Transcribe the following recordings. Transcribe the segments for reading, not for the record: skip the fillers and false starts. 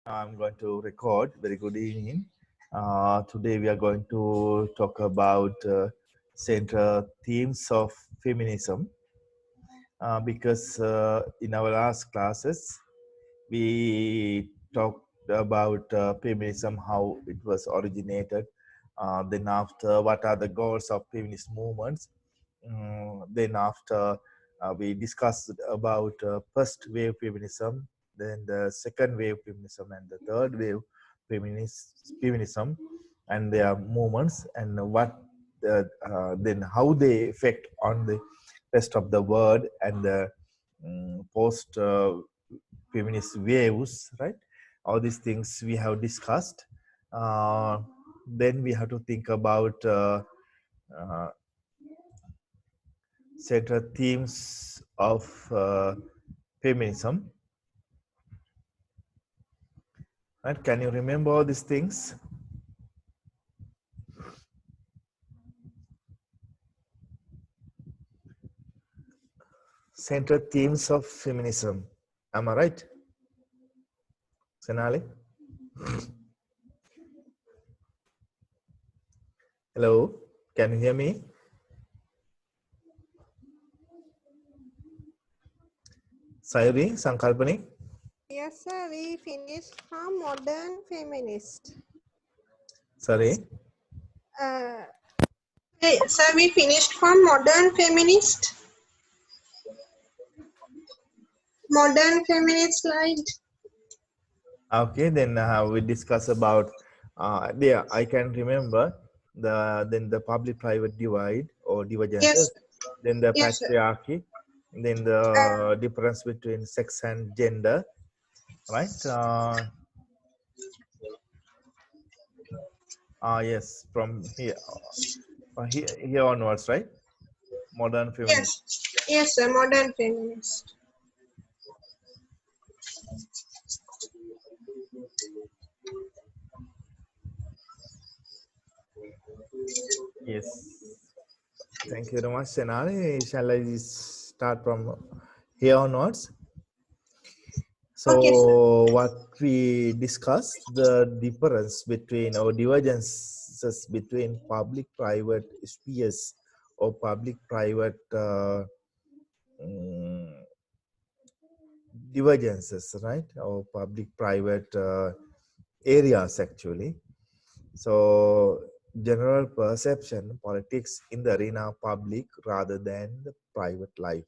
I'm going to record. Very good evening. Today we are going to talk about central themes of feminism because in our last classes we talked about feminism, how it was originated, then after what are the goals of feminist movements. Then after we discussed about first wave feminism, then the second wave feminism, and the third wave feminism, and their movements, and what then how they affect on the rest of the world and the post feminist waves, right? All these things we have discussed. Uh, then we have to think about uh, central themes of feminism. Right? Can you remember all these things? Central themes of feminism. Am I right? Senali? Hello? Can you hear me? Sayuri, Sankalpani? Yes, sir. We finished from modern feminist. Sorry? Hey, sir, we finished from modern feminist. Modern feminist light. Okay, then we discuss about, yeah, I can remember the public-private divide or divergences, Yes, then the yes, sir. patriarchy, then the difference between sex and gender, right? Yes, from here onwards, right? Modern feminism. Yes, yes, sir. Modern feminist. Yes. Thank you very much, Senali. Shall I start from here onwards? Okay, sir. So what we discussed, the difference between or divergences between public-private spheres or public-private divergences, right? Or public-private areas actually. So general perception, politics in the arena of public rather than the private life.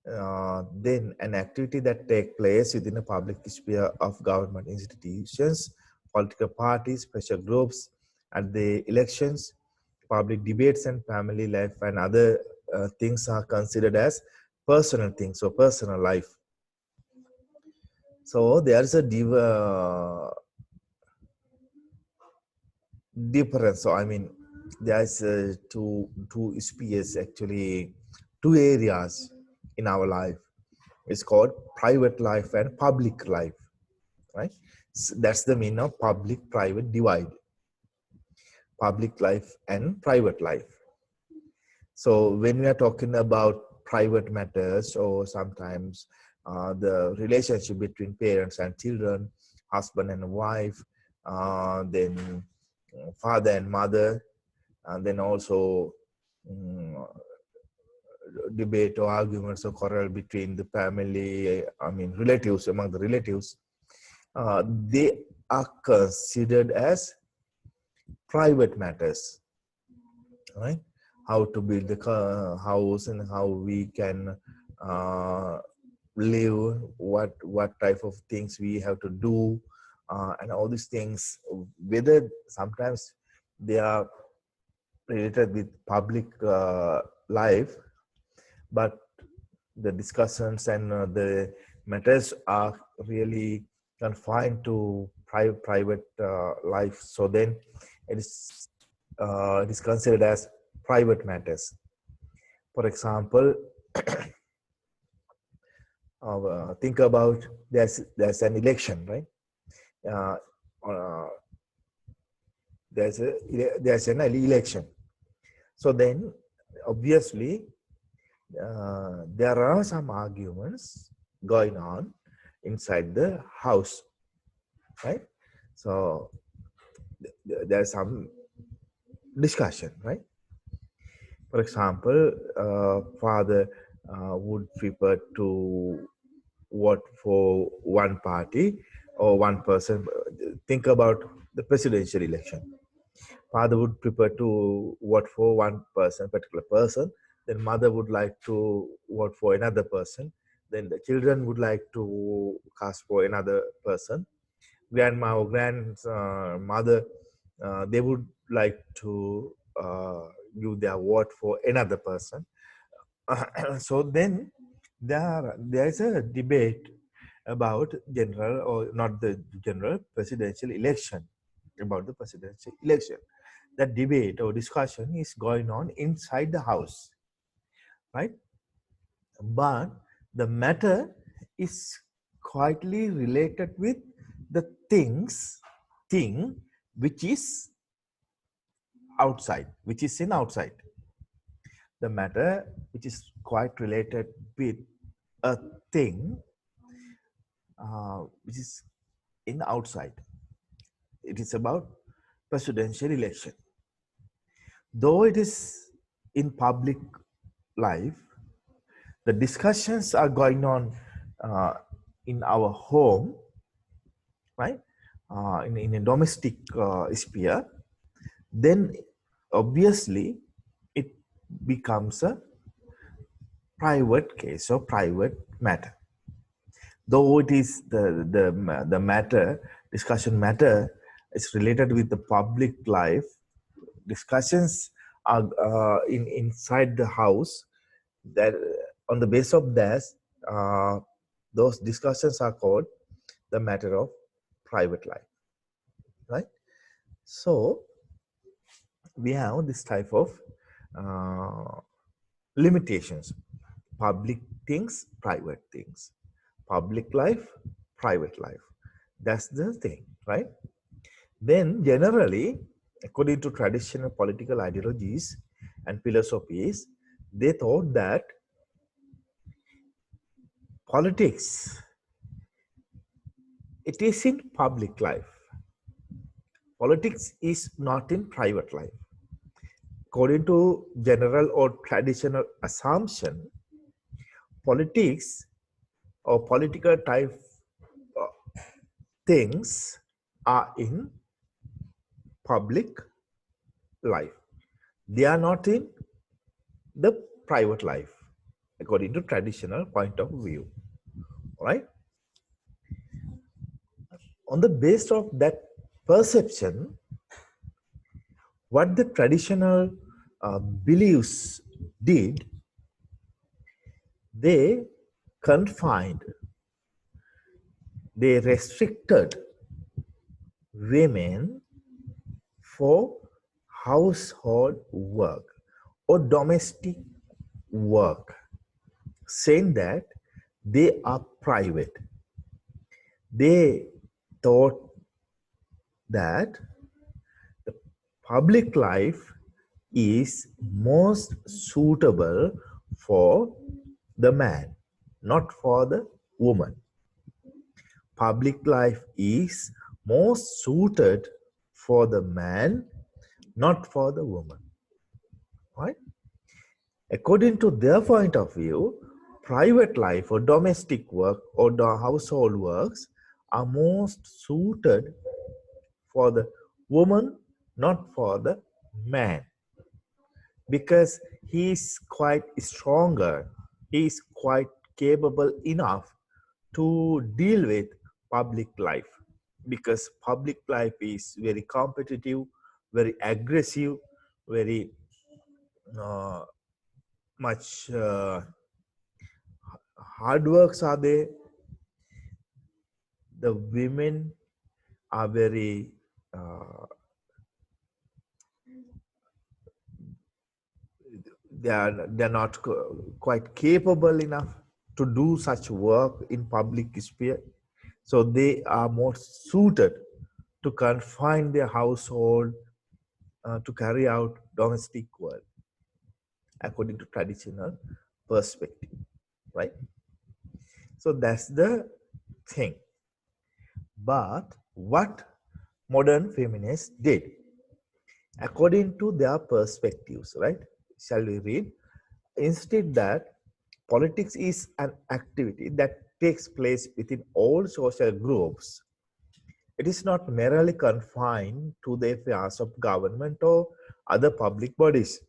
Then an activity that take place within a public sphere of government institutions, political parties, pressure groups, at the elections, public debates and family life and other things are considered as personal things or personal life. So there's a difference. So I mean, there's two spheres actually, two areas in our life. It's called private life and public life, right? So that's the meaning of public-private divide. Public life and private life. So when we are talking about private matters, or sometimes the relationship between parents and children, husband and wife, then father and mother, and then also debate or arguments or quarrel between the family, I mean relatives, among the relatives, they are considered as private matters, right? How to build the house and how we can uh, live, what type of things we have to do, and all these things, whether sometimes they are related with public life, but the discussions and the matters are really confined to private life. So then it is considered as private matters. For example, think about there's an election, right? Uh, uh, there's an election. So then, obviously, there are some arguments going on inside the house. right? So there's some discussion, right? For example, father would prefer to vote for one party or one person. Think about the presidential election. Father would prefer to vote for one person, particular person. Then mother would like to vote for another person. Then the children would like to cast for another person. Grandma or grandmother, they would like to give their vote for another person. So then there is a debate about general or not the general presidential election, about the presidential election. That debate or discussion is going on inside the house, right? But the matter is quietly related with the thing which is outside, which is in outside. The matter which is quite related with a thing which is in outside. It is about presidential election. Though it is in public life, the discussions are going on uh, in our home, right? In a domestic sphere, then obviously it becomes a private case or private matter. Though it is the matter, discussion matter is related with the public life, discussions are inside the house, that on the base of that, those discussions are called the matter of private life, right? So we have this type of uh, limitations: public things, private things, public life, private life. That's the thing, right? Then generally, according to traditional political ideologies and philosophies, they thought that politics, it is in public life. Politics is not in private life. According to general or traditional assumption, politics or political type things are in public life. They are not in the private life, according to traditional point of view. Right? On the base of that perception, what the traditional beliefs did, they confined, they restricted women for household work or domestic work, saying that they are private. They thought that the public life is most suitable for the man, not for the woman. Public life is most suited for the man, not for the woman. Right? According to their point of view, private life or domestic work or the household works are most suited for the woman, not for the man, because he is quite stronger, he is quite capable enough to deal with public life, because public life is very competitive, very aggressive, very uh, much hard works are there. The women are very they're not quite capable enough to do such work in public sphere, so they are more suited to confine their household, to carry out domestic work according to traditional perspective, right? So that's the thing. But what modern feminists did according to their perspectives, right? Shall we read? Instead, that politics is an activity that takes place within all social groups. It is not merely confined to the affairs of government or other public bodies.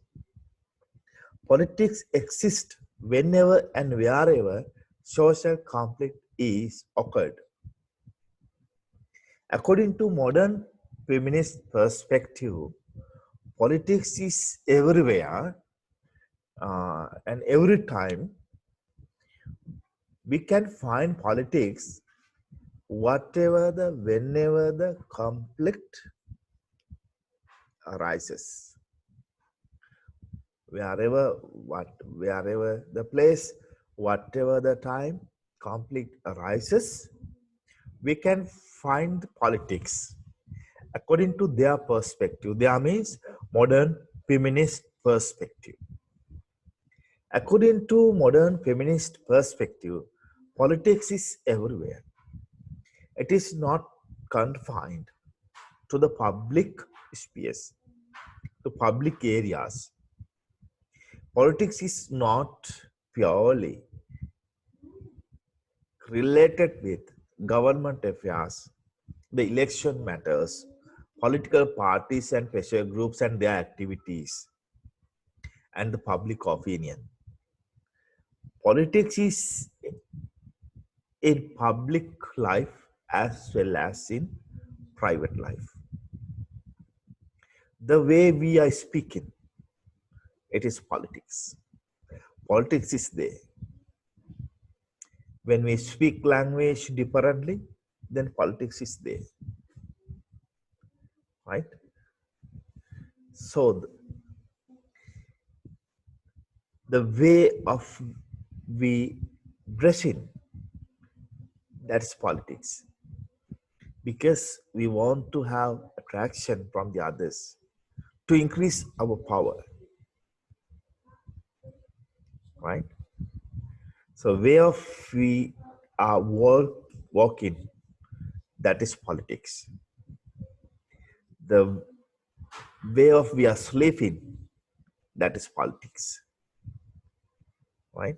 Politics exists whenever and wherever social conflict is occurred. According to modern feminist perspective, politics is everywhere and every time we can find politics whatever the whenever the conflict arises, wherever wherever the place, whatever the time conflict arises, we can find politics according to their perspective. There means modern feminist perspective. According to modern feminist perspective, politics is everywhere. It is not confined to the public space, to public areas. Politics is not purely related with government affairs, the election matters, political parties and pressure groups and their activities, and the public opinion. Politics is in public life as well as in private life. The way we are speaking, it is politics. Politics is there. When we speak language differently, then politics is there, right? So the way of we dressing, that's politics. Because we want to have attraction from the others to increase our power, right? So way of we are walking, that is politics. The way of we are sleeping, that is politics, right?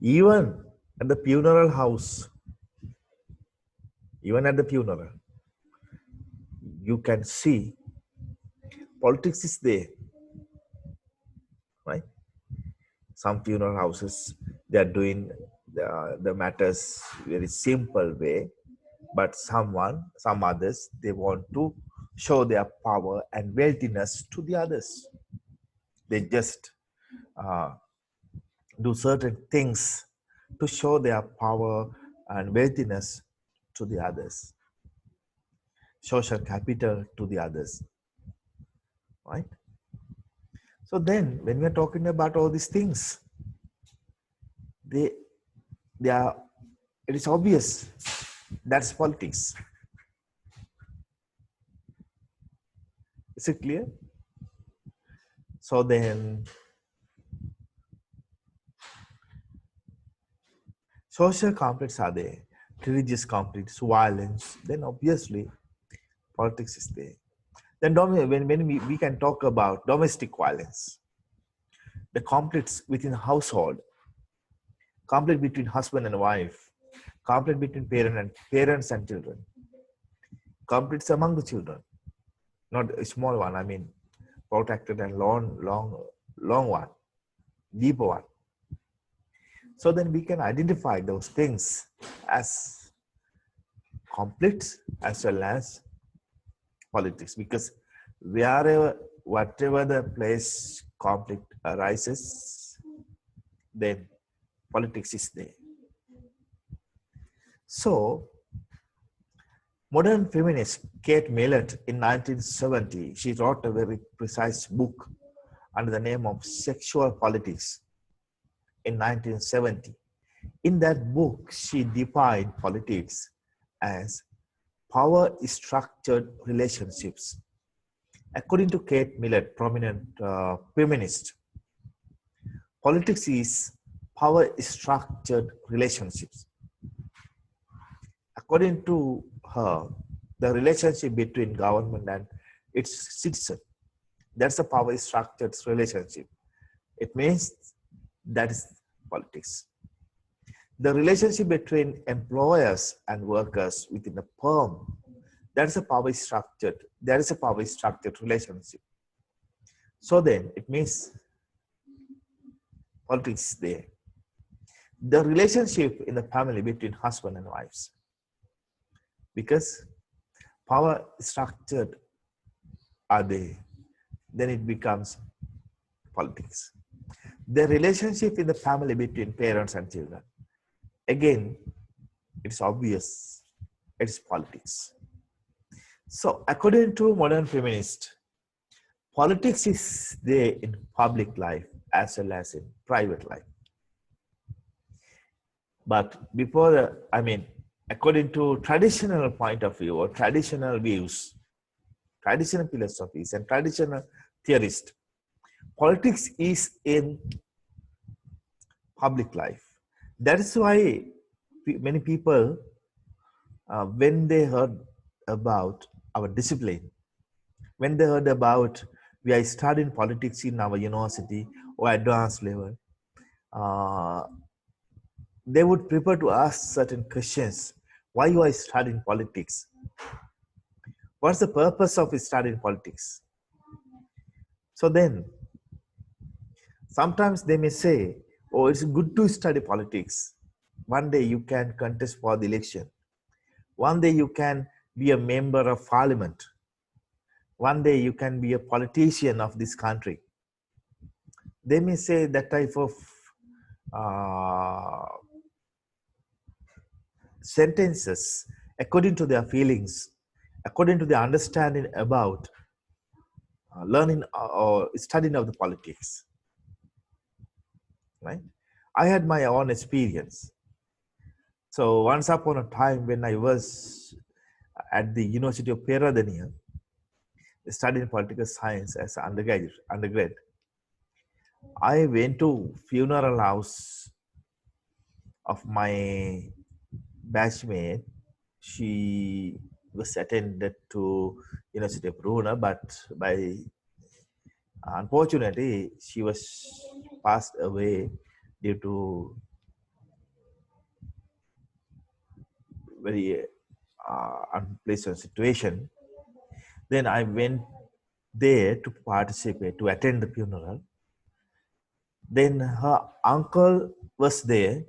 Even at the funeral house, even at the funeral, you can see politics is there, right? Some funeral houses, they are doing the matters very simple way, but some others, they want to show their power and wealthiness to the others. They just uh, do certain things to show their power and wealthiness to the others, social capital to the others, right? So then, when we're talking about all these things, they they are. It is obvious that's politics. Is it clear? So then, social conflicts are there, religious conflicts, violence. Then obviously, politics is there. Then when we can talk about domestic violence, the conflicts within household, conflict between husband and wife, conflict between parents and children, conflicts among the children, not a small one. I mean, protracted and long one, deeper one. So then we can identify those things as conflicts as well as politics, because whatever the place conflict arises, then politics is there. So modern feminist Kate Millett in 1970, she wrote a very precise book under the name of Sexual Politics in 1970. In that book, she defined politics as power structured relationships. According to Kate Millett, prominent feminist, politics is power structured relationships. According to her, the relationship between government and its citizen. That's a power structured relationship. It means that is politics. The relationship between employers and workers within a firm, that's a power structured. There is a power structured relationship. So then it means politics is there. The relationship in the family between husband and wives, because power structured are there, then it becomes politics. The relationship in the family between parents and children, again, it's obvious, it's politics. So according to modern feminists, politics is there in public life as well as in private life. But before, according to traditional point of view or traditional views, traditional philosophies and traditional theorists, politics is in public life. That is why many people, when they heard about our discipline, when they heard about we are studying politics in our university or advanced level, uh, they would prefer to ask certain questions. Why you are studying politics? What's the purpose of studying politics? So then, sometimes they may say, oh, it's good to study politics. One day you can contest for the election. One day you can be a member of parliament. One day you can be a politician of this country. They may say that type of uh, sentences according to their feelings, according to their understanding about learning or studying of the politics, right? I had my own experience. So once upon a time when I was at the University of Peradeniya, studying political science as an undergrad, I went to funeral house of my batchmate. She was attended to University of Brunei, but by unfortunately she was passed away due to very unpleasant situation. Then I went there to participate, to attend the funeral. Then her uncle was there.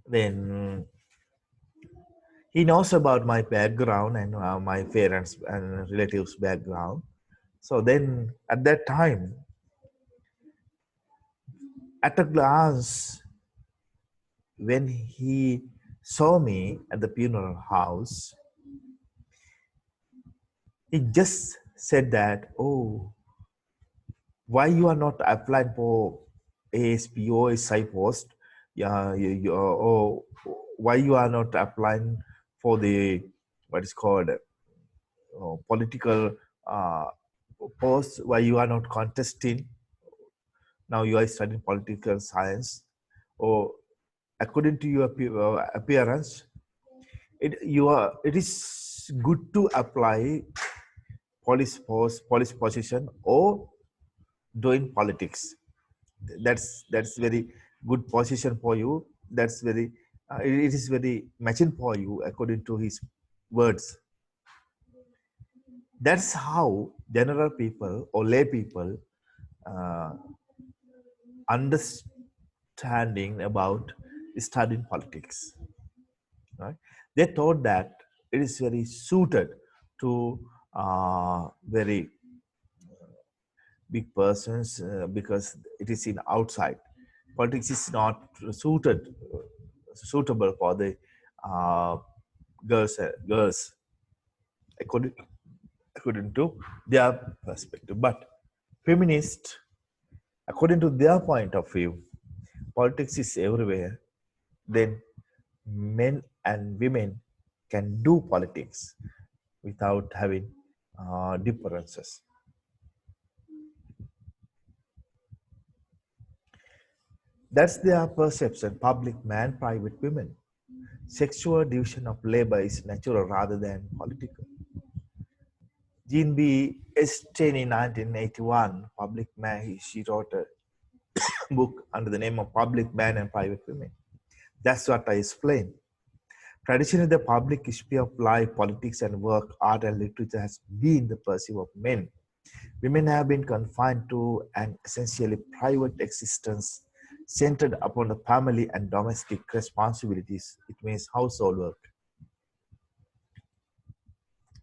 Then he knows about my background and my parents and relatives' background. So then at that time, at a glance, when he saw me at the funeral house, he just said that, oh, why you are not applying for ASP or SI post? Yeah, or why you are not applying for the what is called political uh, post? Why you are not contesting? Now you are studying political science, or according to your appearance, it is good to apply police post, police position, or doing politics. That's very good position for you. That's very it is very matching for you according to his words. That's how general people or lay people uh, understanding about studying politics, right? They thought that it is very suited to very big persons because it is in outside. Politics is not suitable for the uh, girls according, according to their perspective. But feminists, according to their point of view, politics is everywhere. Then men and women can do politics without having differences. That's their perception, public man, private women. Sexual division of labor is natural rather than political. Jean B. Estein in 1981, public man, she wrote a book under the name of Public Man and Private Women. That's what I explained. Traditionally, the public sphere of life, politics, and work, art, and literature has been the pursuit of men. Women have been confined to an essentially private existence centered upon the family and domestic responsibilities. It means household work.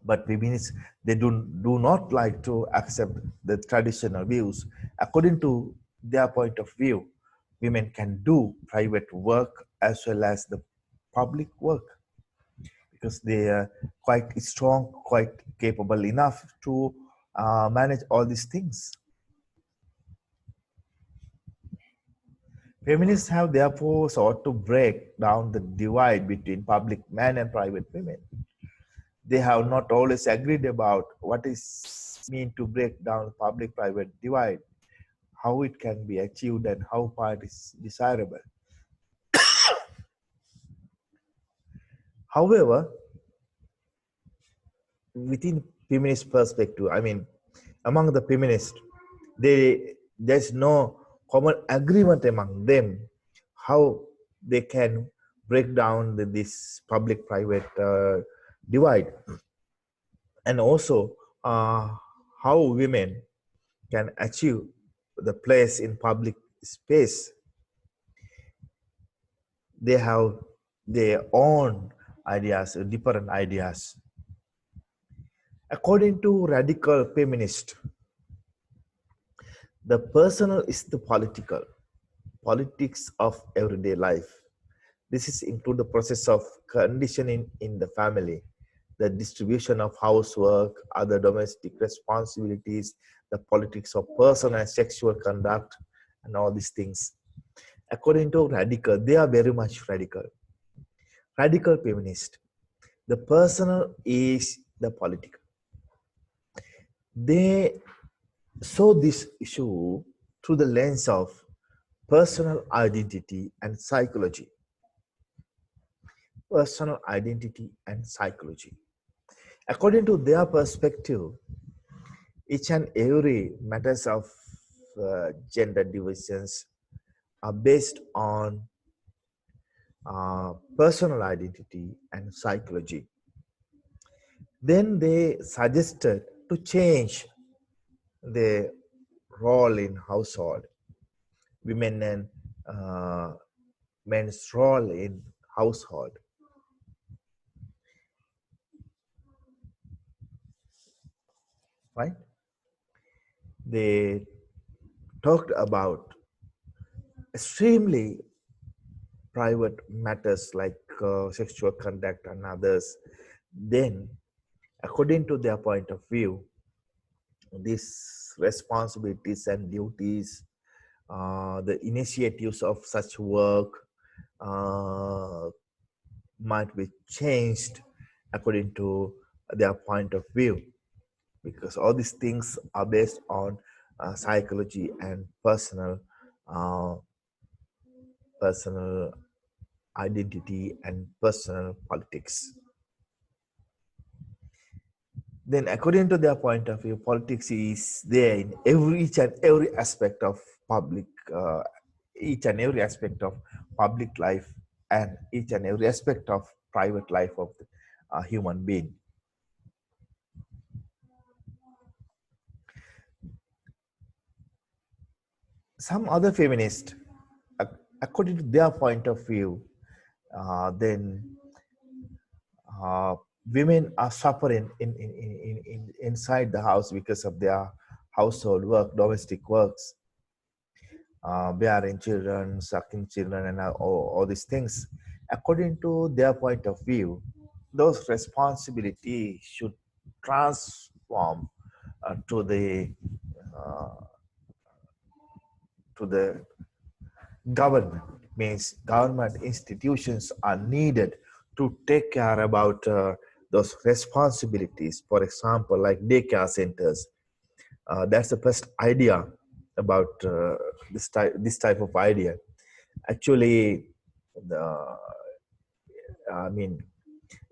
But feminists, they do not like to accept the traditional views. According to their point of view, women can do private work as well as the public work because they are quite strong, quite capable enough to manage all these things. Feminists have therefore sought to break down the divide between public men and private women. They have not always agreed about what is mean to break down public-private divide, how it can be achieved, and how far it is desirable. However, within feminist perspective, I mean, among the feminists, there's no common agreement among them how they can break down this public-private divide, and also how women can achieve the place in public space. They have their own ideas, different ideas. According to radical feminists, the personal is the political, politics of everyday life. This is include the process of conditioning in the family, the distribution of housework, other domestic responsibilities, the politics of personal and sexual conduct, and all these things. According to radical, they are very much radical. Radical feminist. The personal is the political. They saw this issue through the lens of personal identity and psychology. Personal identity and psychology. According to their perspective, each and every matters of gender divisions are based on personal identity and psychology. Then they suggested to change the role in household, women and men's role in household, right? They talked about extremely private matters like sexual conduct and others. Then, according to their point of view, these responsibilities and duties, the initiatives of such work uh, might be changed according to their point of view, because all these things are based on psychology and uh, personal identity and personal politics. Then according to their point of view, politics is there in each and every aspect of public each and every aspect of public life and each and every aspect of private life of the human being. Some other feminists, according to their point of view, then uh, women are suffering inside the house because of their household work, domestic works, bearing children, sucking children, and all these things. According to their point of view, those responsibilities should transform to uh, the government. Means government institutions are needed to take care about those responsibilities. For example, like daycare centers. That's the first idea about this type of idea. Actually, the I mean,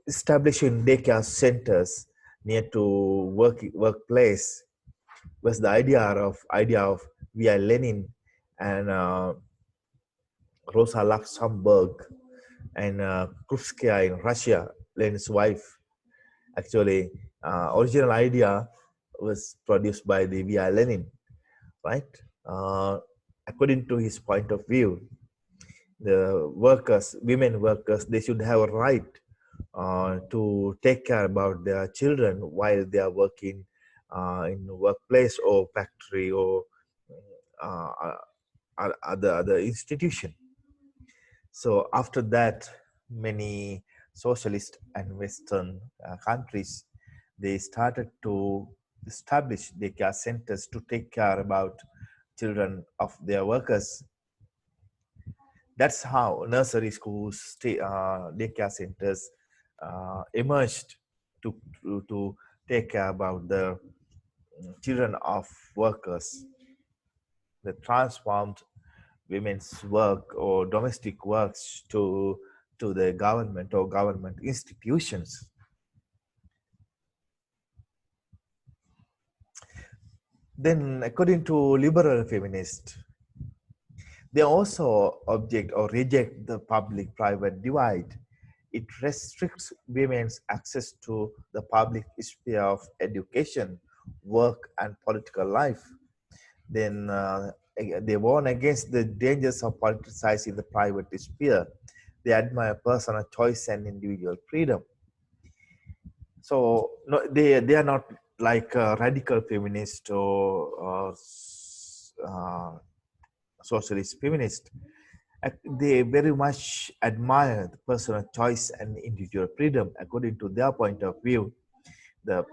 establishing daycare centers near to workplace was the idea of via Lenin and Rosa Luxemburg and Krupskaya in Russia, Lenin's wife. Actually, original idea was produced by the via Lenin, right? Uh, According to his point of view, the workers, women workers, they should have a right to take care about their children while they are working in workplace or factory or uh, other institution. So after that, many socialist and Western countries, they started to establish daycare centers to take care about children of their workers. That's how nursery schools, daycare centers emerged to take care about the children of workers. That transformed women's work or domestic works to the government or government institutions. Then, according to liberal feminists, they also object or reject the public-private divide. It restricts women's access to the public sphere of education, work, and political life. Then they warn against the dangers of politicizing the private sphere. They admire personal choice and individual freedom. So no, they are not like radical feminist or socialist feminist. They very much admire the personal choice and individual freedom. According to their point of view, the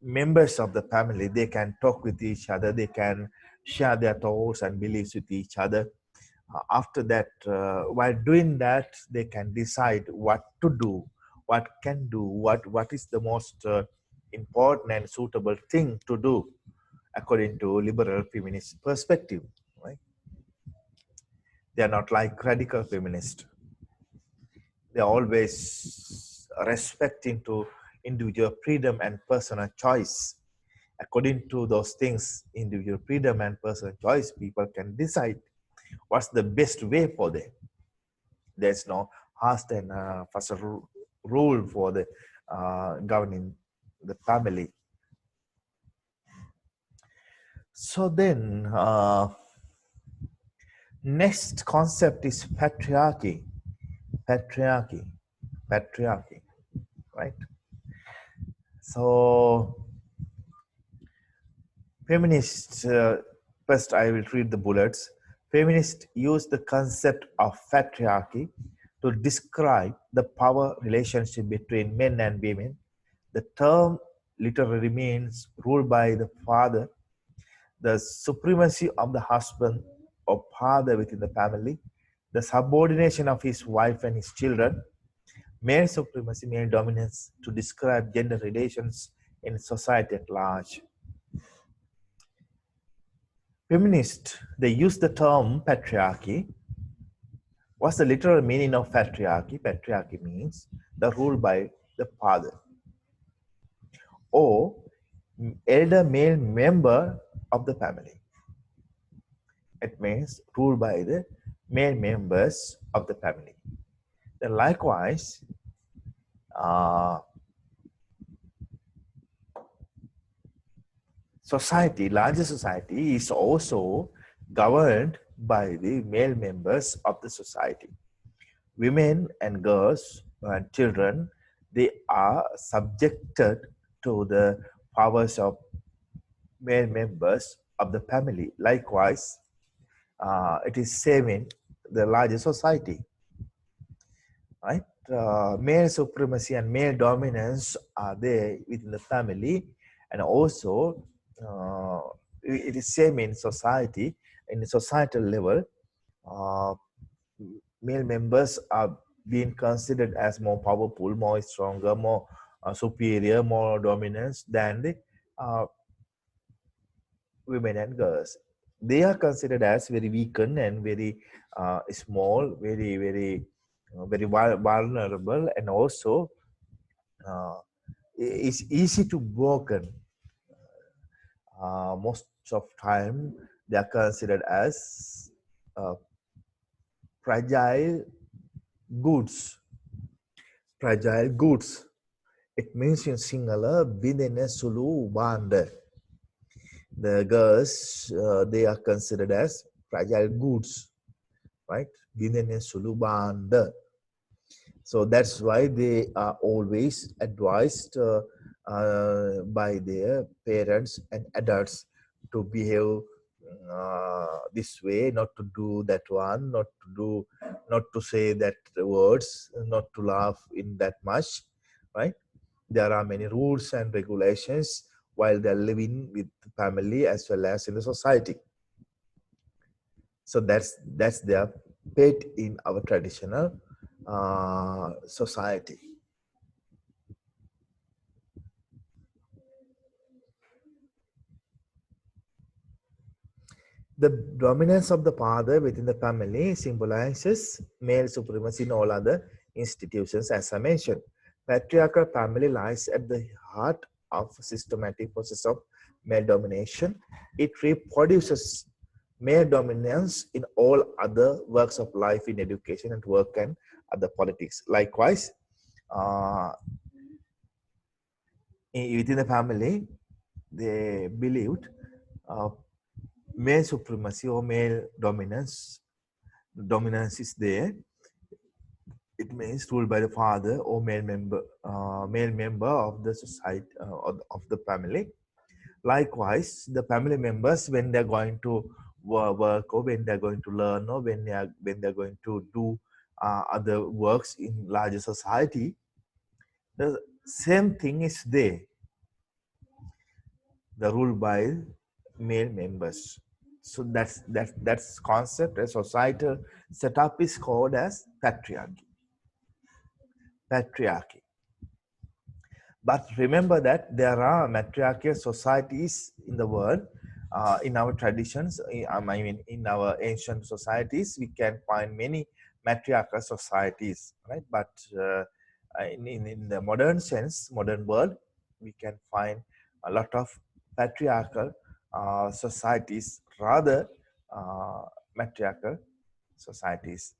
members of the family, they can talk with each other, they can share their thoughts and beliefs with each other. After that, while doing that, they can decide what to do, what can do, what is the most important and suitable thing to do according to liberal feminist perspective, right? They are not like radical feminists. They are always respecting to individual freedom and personal choice. According to those things, individual freedom and personal choice, people can decide what's the best way for them. There's no hard and fast rule for the governing the family. So then, next concept is patriarchy. Patriarchy, patriarchy, right? So feminists, first I will read the bullets. Feminists use the concept of patriarchy to describe the power relationship between men and women. The term literally means ruled by the father, the supremacy of the husband or father within the family, the subordination of his wife and his children, male supremacy, male dominance to describe gender relations in society at large. Feminists, they use the term patriarchy. What's the literal meaning of patriarchy? Patriarchy means the rule by the father or elder male member of the family. It means ruled by the male members of the family. Then likewise, uh, society, larger society is also governed by the male members of the society. Women and girls and children, they are subjected to the powers of male members of the family. Likewise, it is same in the larger society, right? Male supremacy and male dominance are there within the family, and also it is same in society. In the societal level, uh, male members are being considered as more powerful, more stronger, more superior, more dominant than the uh, women and girls. They are considered as very weakened and very small, very very vulnerable, and also uh, it's easy to broken. Most of time they are considered as uh, fragile goods. Fragile goods. It means in singular, bidene sulu banda. The girls, they are considered as fragile goods, right? Bidene sulu banda. So that's why they are always advised by their parents and adults to behave this way, not to do that one, not to say that words, not to laugh in that much, right? There are many rules and regulations while they're living with family as well as in the society. So that's their pet in our traditional society. The dominance of the father within the family symbolizes male supremacy in all other institutions, as I mentioned. Patriarchal family lies at the heart of systematic process of male domination. It reproduces male dominance in all other works of life in education and work and other politics. Likewise, uh, within the family, they believed uh, male supremacy or male dominance is there. It means ruled by the father or male member of the society of the family. Likewise, the family members, when they're going to work or when they're going to learn or when they're going to do other works in larger society, the same thing is there. The rule by male members. So that's concept. A societal setup is called as patriarchy. Patriarchy. But remember that there are matriarchal societies in the world. In our traditions, I mean, in our ancient societies, we can find many matriarchal societies, right? But in the modern sense, modern world, we can find a lot of patriarchal societies, rather uh, matriarchal societies.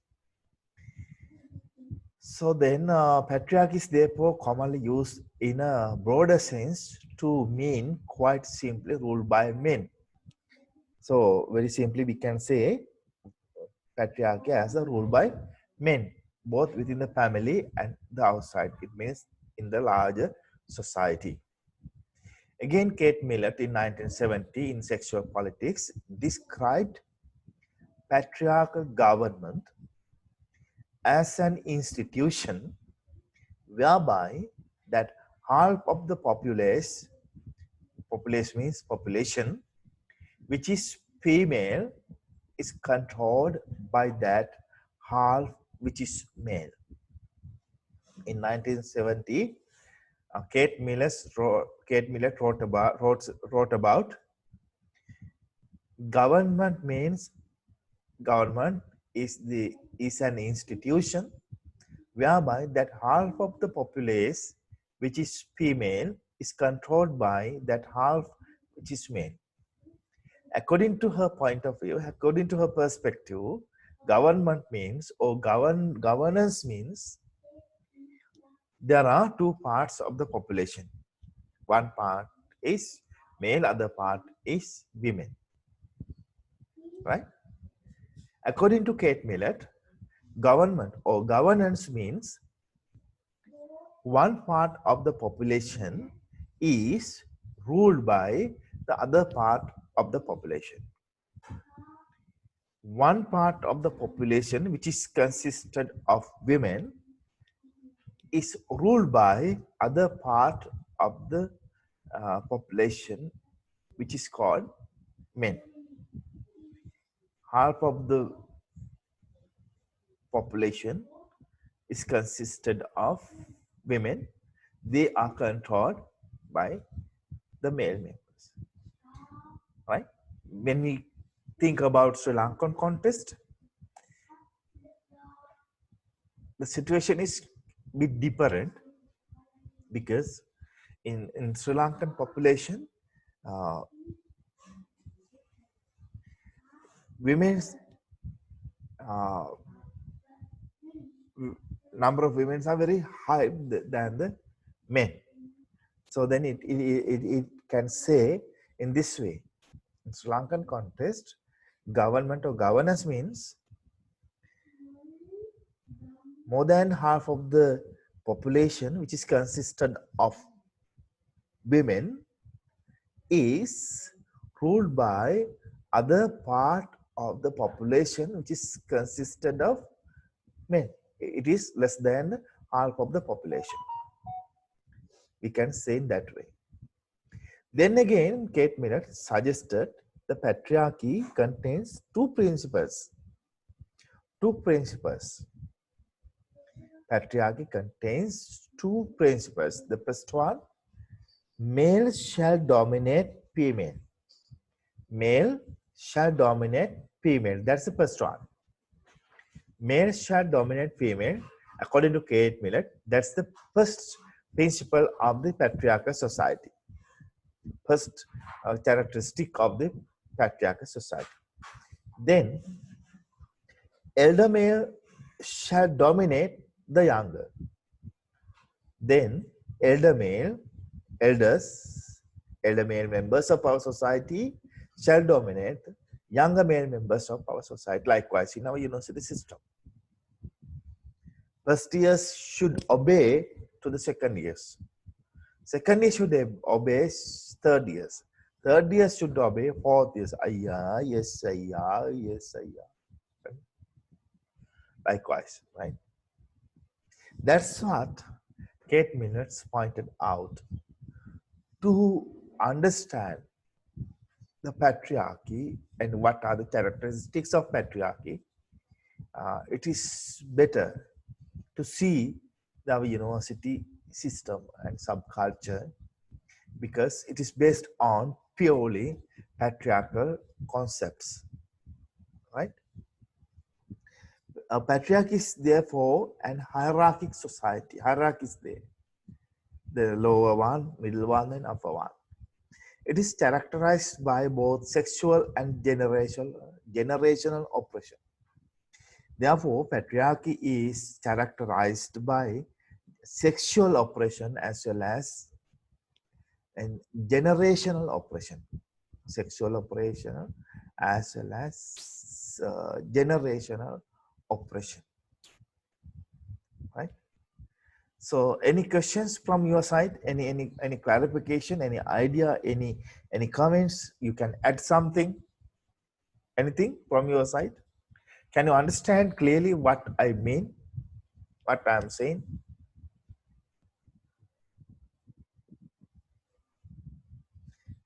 So then, patriarchy is therefore commonly used in a broader sense to mean quite simply ruled by men. So very simply, we can say patriarchy as a rule by men, both within the family and the outside. It means in the larger society. Again, Kate Millett in 1970 in Sexual Politics described patriarchal government as an institution whereby that half of the population means population, which is female, is controlled by that half which is male. In 1970, Kate Millett wrote about government means government is an institution whereby that half of the populace which is female is controlled by that half which is male. According to her point of view, according to her perspective, government means or governance means there are two parts of the population. One part is male, other part is women. Right? According to Kate Millett, government or governance means one part of the population is ruled by the other part of the population. One part of the population, which is consisted of women, is ruled by other part of the population, which is called men. Half of the population is consisted of women. They are controlled by the male members, right? When we think about Sri Lankan context, the situation is bit different because in Sri Lankan population, uh, women's uh, number of women are very high than the men. So then it can say in this way, in Sri Lankan context, government or governance means more than half of the population, which is consisted of women, is ruled by other part of the population, which is consisted of men. It is less than half of the population. We can say in that way. Then again, Kate Millett suggested the patriarchy contains two principles. Two principles. Patriarchy contains two principles. The first one, male shall dominate female. Male shall dominate female. That's the first one. Male shall dominate female. According to Kate Millett, that's the first principle of the patriarchal society. First characteristic of the patriarchal society. Then, elder male shall dominate the younger. Then, elder male, elder male members of our society shall dominate younger male members of our society. Likewise, in our university system, first years should obey to the second years. Second year should obey third years. Third year should obey fourth years. Ayya, yes, ayya, yes, ayya. Likewise, right? That's what Kate Millett pointed out. To understand the patriarchy and what are the characteristics of patriarchy, it is better to see our university system and subculture because it is based on purely patriarchal concepts, right? A patriarchy is therefore an hierarchic society. Hierarchy is there. The lower one, middle one, and upper one. It is characterized by both sexual and generational oppression. Therefore, patriarchy is characterized by sexual oppression as well as and generational oppression. Sexual oppression as well as generational oppression. Right? So, any questions from your side? Any clarification? Any idea? Any comments? You can add something. Anything from your side? Can you understand clearly what I mean? What I am saying?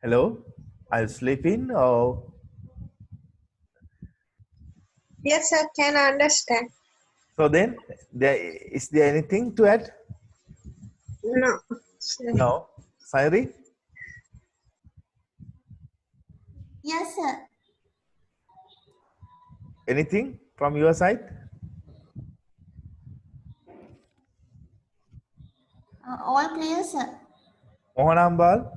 Hello? Are you sleeping or? Yes, sir, can understand. So then, is there anything to add? No. Sir. No. Sairi? Yes, sir. Anything from your side? All clear, sir. Mohanambal?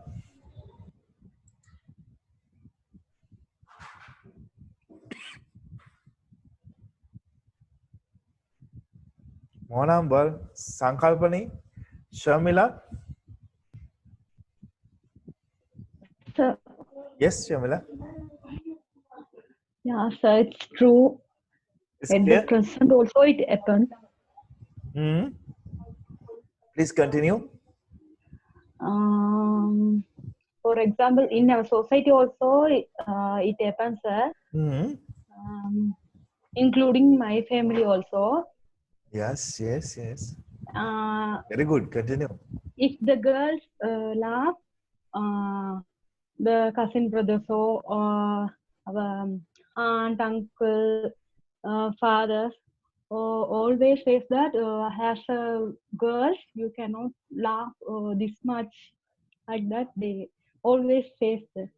Mohanambal? Sankalpani? Shamila? Sir, Yes, Shamila? yeah, sir, it's true. It's At the clear? present also it happened. Hmm. Please continue. For example, in our society also it happens, sir. Hmm. Including my family also. Yes, yes, yes. Uh, Very good. Continue. if the girls laugh, the cousin brothers or our aunt, uncle, fathers, always says that as a girl you cannot laugh this much, like that they always says this.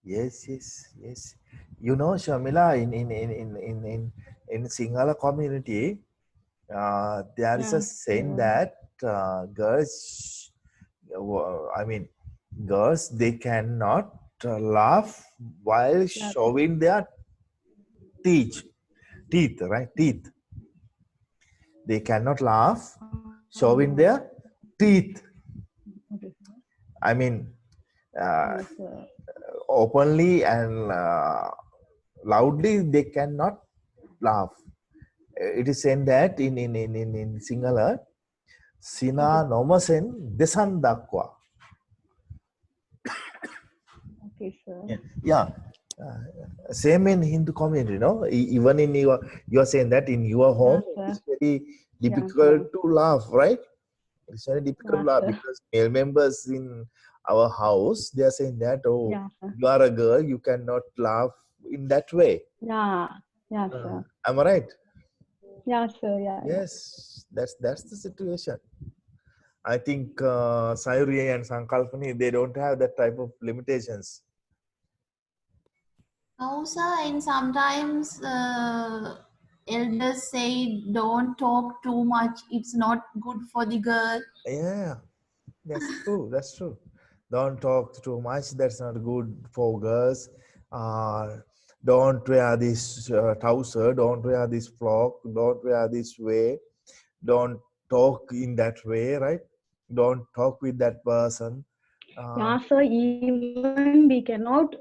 Yes, yes, yes. You know, Shamila, in Sinhala community, There is a Yes. saying that girls, I mean, girls, they cannot laugh while Yes. showing their teeth. Teeth, right? Teeth. They cannot laugh showing their teeth. Okay. I mean, uh, Yes, sir. openly and loudly, they cannot laugh. It is saying that in Sinhala, Okay. Sina nomasen desandakwa. Okay, sir. Yeah, yeah. Same in Hindu community, even in you are saying that in your home Yes, sir. it's very Yes, sir. difficult to laugh, right? It's very difficult to Yes, laugh sir. because male members in our house they are saying that, oh, Yes, sir. you are a girl, you cannot laugh in that way. Yeah. Yes, sir. Am I right? Yes, sir. Yeah, yeah. Yes, that's the situation. I think Sayuri and Sankalpani, they don't have that type of limitations. No, sir, and sometimes elders say don't talk too much. It's not good for the girl. Yeah, that's true. That's true. Don't talk too much. That's not good for girls. Don't wear this trouser. Don't wear this frock. Don't wear this way. Don't talk in that way, right? Don't talk with that person. Uh, Yeah, sir. Even we cannot.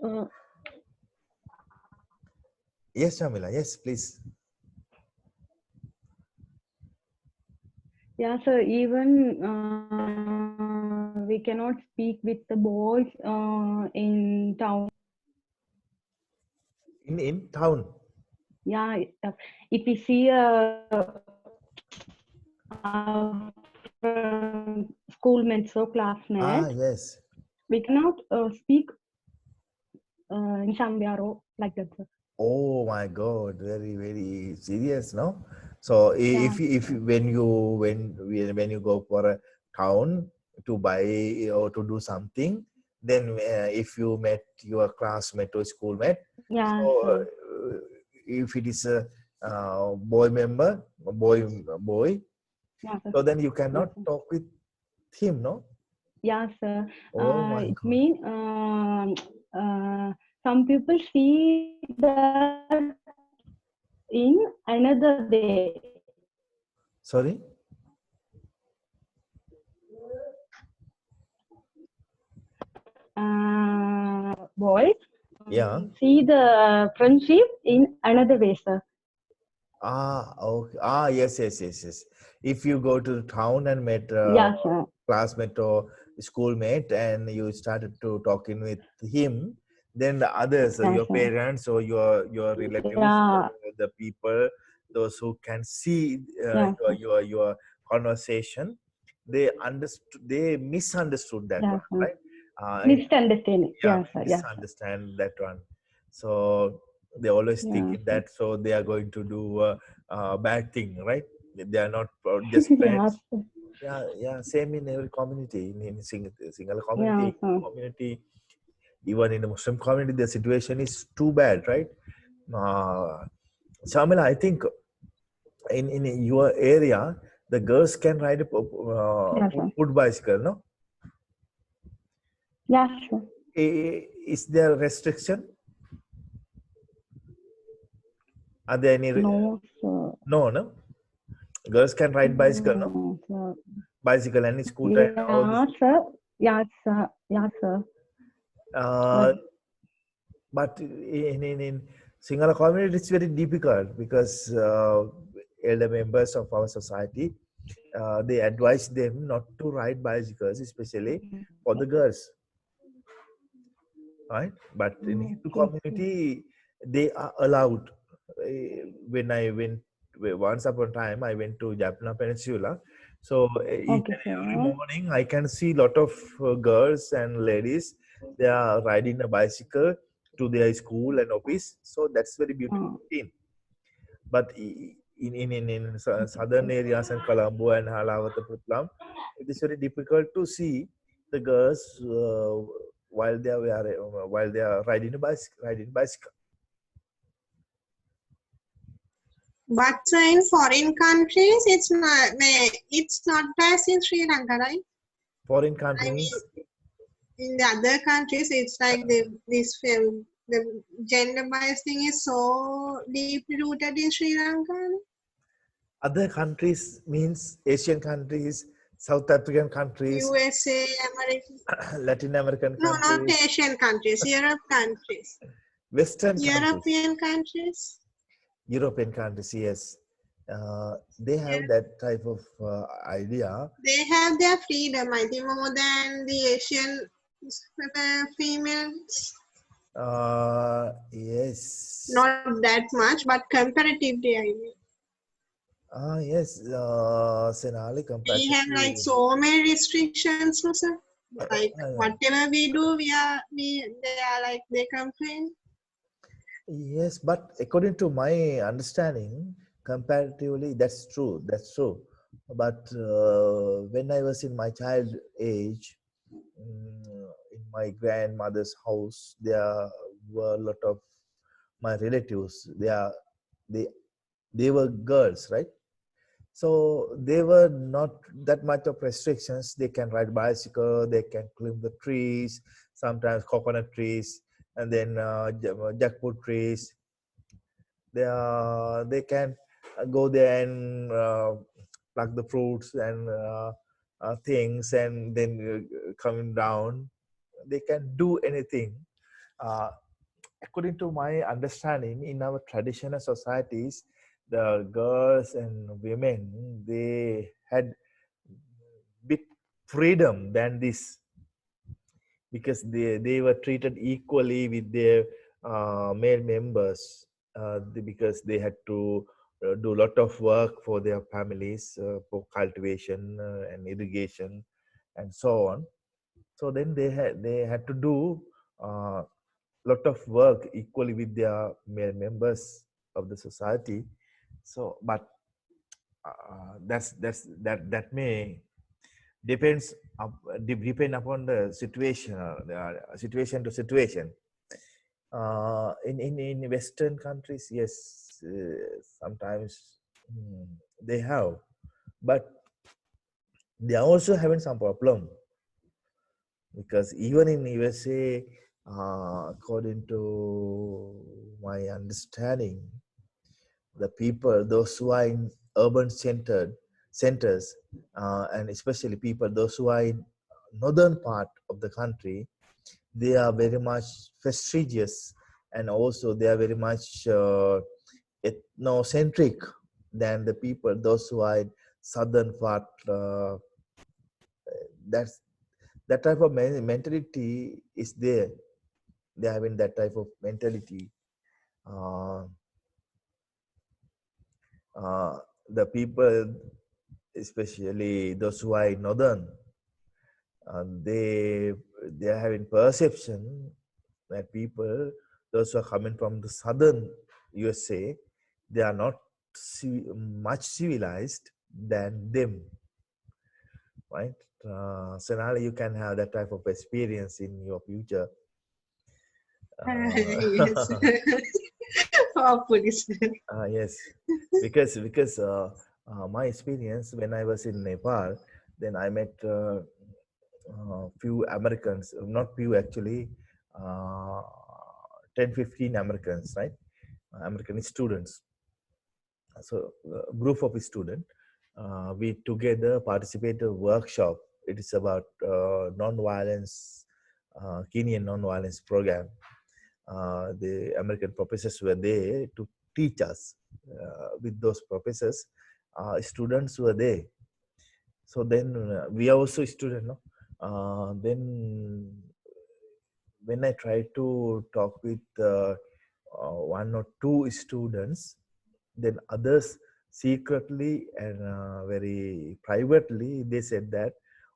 yes, Shamila. Yes, please. Yeah, sir. Even we cannot speak with the boys in town. In town. Yeah, if we see schoolmates or classmates, Yes. we cannot speak in somewhere or like that, sir. Oh my God, very very serious, no? So Yeah, when you go for a town to buy or to do something, then if you met your classmate or schoolmate, so yeah, sir. if it is a boy member, a boy, Yeah, sir. so then you Yes, cannot sir. talk with him, no? Yeah, sir. Oh my It God. means some people see that in another way. Sorry? Boys Yeah. see the friendship in another way, sir. Okay. Yes, yes, yes, yes. If you go to the town and met Yeah, sir. classmate or schoolmate and you started to talking with him, then the others, Yeah, your sir. parents or your relatives or Yeah, the people, those who can see yeah, sir. your conversation, they misunderstood that Yeah, one, sir. right? Misunderstanding. Yeah, Yeah, sir. Yeah, sir. misunderstand that one. So they always think Yeah, in sir. that, so they are going to do a bad thing, right? They are not just Yeah, friends. sir. Yeah, yeah, same in every community, in single Yeah, community, sir. community, even in the Muslim community, the situation is too bad, right? uh, Shamila, I think in your area the girls can ride a Yeah, sir. foot bicycle, no? Yeah, sure. Is there a restriction? Are there any No, sir. no, girls can ride bicycle, no? No, sir. Bicycle and scooter and all Yeah, this. sir. Yeah, sir. Yeah, sir. Uh, But but in Sinhala community, it's very difficult because elder members of our society, they advise them not to ride bicycles, especially for the girls, right? But in Hindu okay, sir. community, they are allowed. When I went once upon a time, I went to Jaffna Peninsula. So each Okay, and every sir. morning, I can see lot of girls and ladies. They are riding a bicycle to their school and office. So that's very beautiful Uh, scene. But in southern areas and Colombo and Halawataputlam, it is very difficult to see the girls while they are riding a bicycle. But in foreign countries, it's not as in Sri Lanka, right? Foreign I country means mean, in the other countries, it's like the gender bias thing is so deeply rooted in Sri Lanka. other countries means Asian countries, South African countries, USA, America. Latin American No, not countries, Asian countries, Europe countries. Western countries, European countries. European countries. Yes, they Yeah. have that type of idea. They have their freedom, I think, more than the Asian females. Yes. Not that much, but comparatively, I mean. Yes, Senali We have like comparatively. so many restrictions, no, sir. Like Uh, whatever we do, they are like they complain. yes, but according to my understanding, comparatively, that's true. That's true. But when I was in my child age, in my grandmother's house, there were a lot of my relatives. They they were girls, right? So they were not that much of restrictions. They can ride bicycle, they can climb the trees, sometimes coconut trees, and then jackfruit trees. They can go there and pluck the fruits and things, and then coming down. They can do anything. Uh, According to my understanding, in our traditional societies, the girls and women, they had bit freedom than this, because they were treated equally with their male members, because they had to do a lot of work for their families, for cultivation and irrigation and so on. So then they had to do uh, lot of work equally with their male members of the society. So but that may depends depend upon the situation, situation to situation. In Western countries, yes, sometimes they have, but they are also having some problem, because even in USA, according to my understanding, the people, those who are in urban centers, and especially people, those who are in northern part of the country, they are very much fastidious, and also they are very much ethnocentric than the people, those who are in southern part. That's that type of mentality is there. They are having that type of mentality. Uh, the people, especially those who are in northern, uh, they they are having perception that people, those who are coming from the southern USA, they are not much civilized than them, right? So now you can have that type of experience in your future. Yes. Hopefully, sir. Yes, because my experience when I was in Nepal, then I met few Americans, not few actually, uh, 10, 15 Americans, right? American students. So a group of students, we together participate a workshop. It is about non-violence, Kenyan non-violence program. The American professors were there to teach us. With those professors, students were there. So then we are also student, no? Then when I try to talk with one or two students, then others secretly and very privately they said that,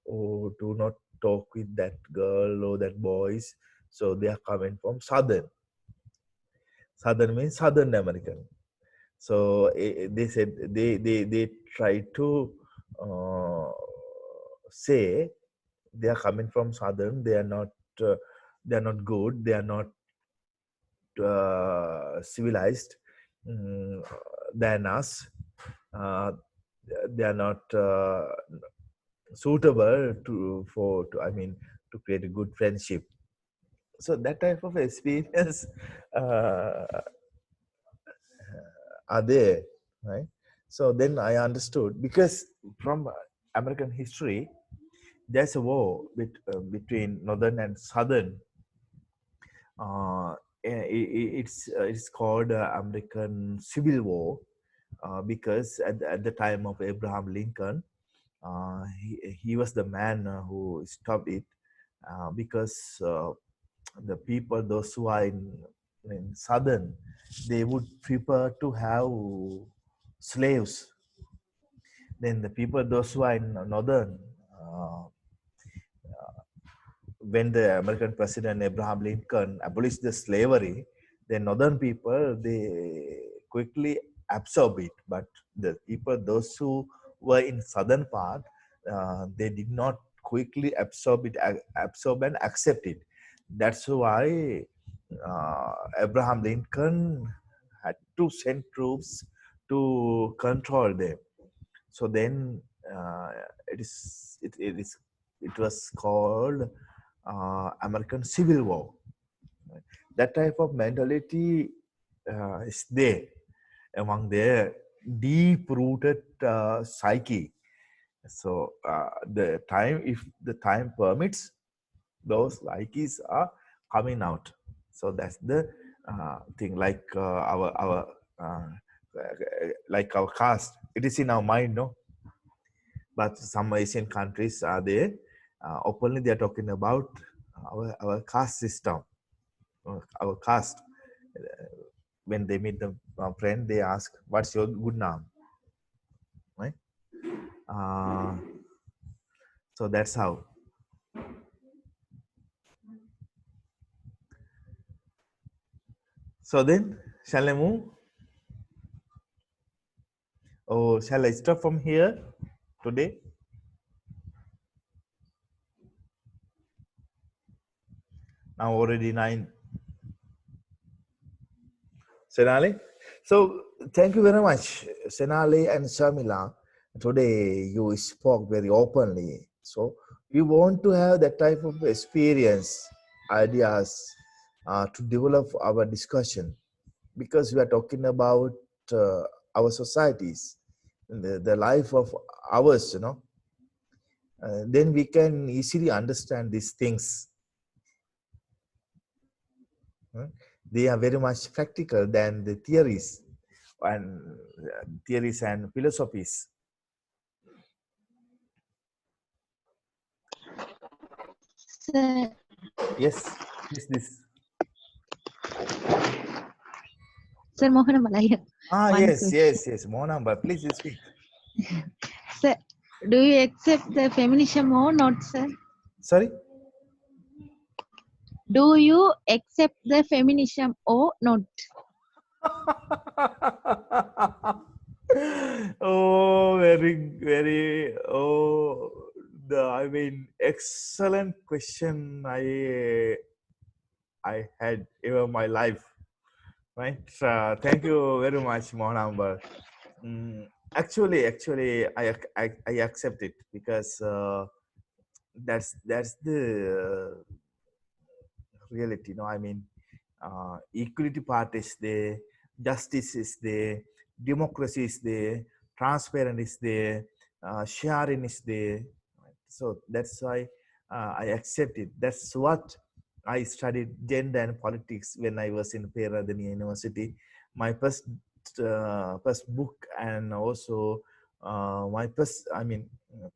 oh, do not talk with that girl or that boys. So they are coming from southern. Southern means Southern American. So they said they try to uh, say they are coming from southern. Uh, they are not good. They are not civilized. Mm, than us. Uh, they are not suitable to create a good friendship. So that type of experience uh, are there, right? So then I understood, because from American history, there's a war between northern and southern. It's called American Civil War, because at the time of Abraham Lincoln, he was the man who stopped it, because the people, those who are in southern, they would prefer to have slaves. Then the people, those who are in northern, uh, when the American president Abraham Lincoln abolished the slavery, the northern people, they quickly absorb it. But the people, those who were in southern part, they did not quickly absorb and accept it. That's why Abraham Lincoln had to send troops to control them. So then it was called American Civil War. That type of mentality is there among their deep-rooted psyche. So if the time permits, those psyches are coming out. So that's the thing. Like uh, like our caste, it is in our mind, no? But some Asian countries are there. Openly, they are talking about our caste system, our caste. When they meet the friend, they ask, "What's your good name?" Right? Uh, so that's how. So then, shall I move? Or shall I stop from here today? Now already 9. Senali. So thank you very much, Senali and Shamila. Today you spoke very openly. So we want to have that type of experience, ideas to develop our discussion, because we are talking about uh, our societies, the life of ours, then we can easily understand these things. They are very much practical than the theories and philosophies. Sir, Yes, this. Sir Mohan Malaya. One Yes, question. yes. Monamba, please speak. Sir, do you accept the feminism or not, sir? Sorry. Do you accept the feminism or not? Oh, very. Oh, excellent question. I had ever my life. Right. Thank you very much, Monamba. Actually, I accept it, because that's the reality. Equality part is there, justice is there, democracy is there, transparent is there, sharing is there. So that's why I accept it. That's what I studied gender and politics when I was in Peradeniya University. My first book, and also my first,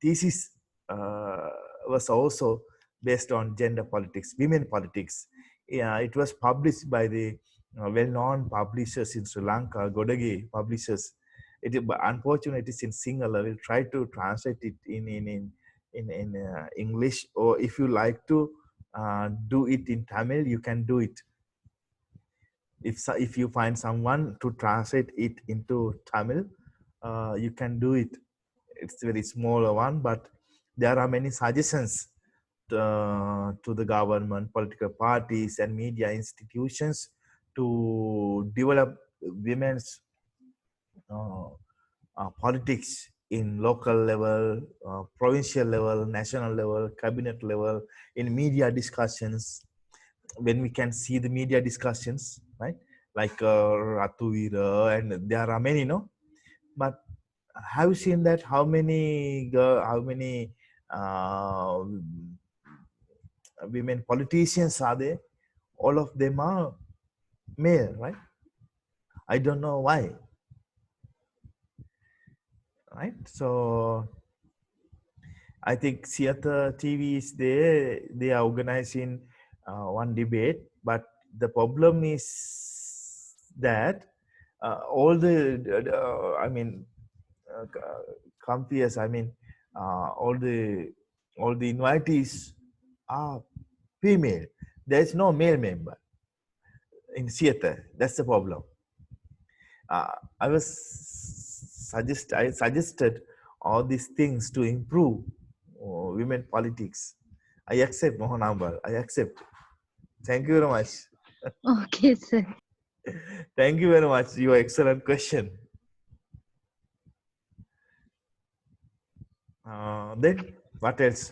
thesis uh, was also based on gender politics, women politics. Yeah, it was published by the well-known publishers in Sri Lanka, Godage Publishers. But unfortunately, it is in Sinhala. I will try to translate it in English, or if you like to do it in Tamil, you can do it. If you find someone to translate it into Tamil, you can do it. It's a very small one, but there are many suggestions to the government, political parties, and media institutions to develop women's uh, politics in local level, provincial level, national level, cabinet level, in media discussions, when we can see the media discussions, right? Like Ratu Veera, and there are many, no? But have you seen that how many uh, women politicians are there? All of them are male, right? I don't know why, right? So I think theater TV is there. They are organizing one debate, but the problem is that all the I mean compeers, I mean all the invitees are female. There is no male member in theater. That's the problem. uh, I suggested all these things to improve women politics. I accept, Mohan Ambal. I accept. Thank you very much. Okay, sir. Thank you very much. Your excellent question. Then what else?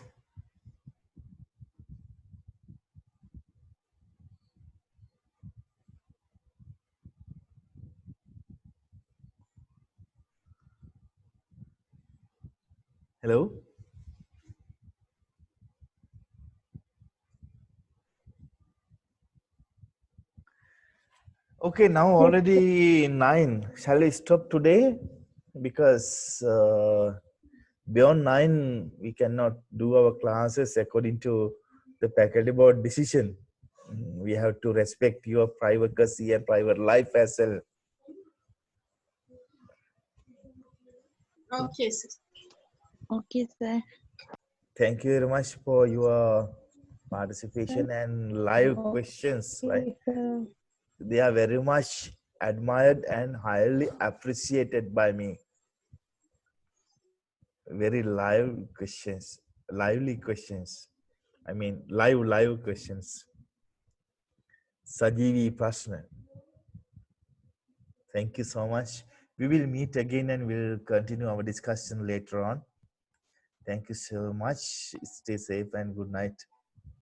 Hello. Okay, now Yes, sir. already 9. Shall we stop today? Because beyond 9, we cannot do our classes according to the faculty board decision. We have to respect your privacy and private life as well. Okay, sis. Okay, sir. Thank you very much for your participation and live questions, right? Okay, sir. They are very much admired and highly appreciated by me. Very live questions, lively questions. I mean, live questions. Sajivi Prashna. Thank you so much. We will meet again and we'll continue our discussion later on. Thank you so much. Stay safe and good night.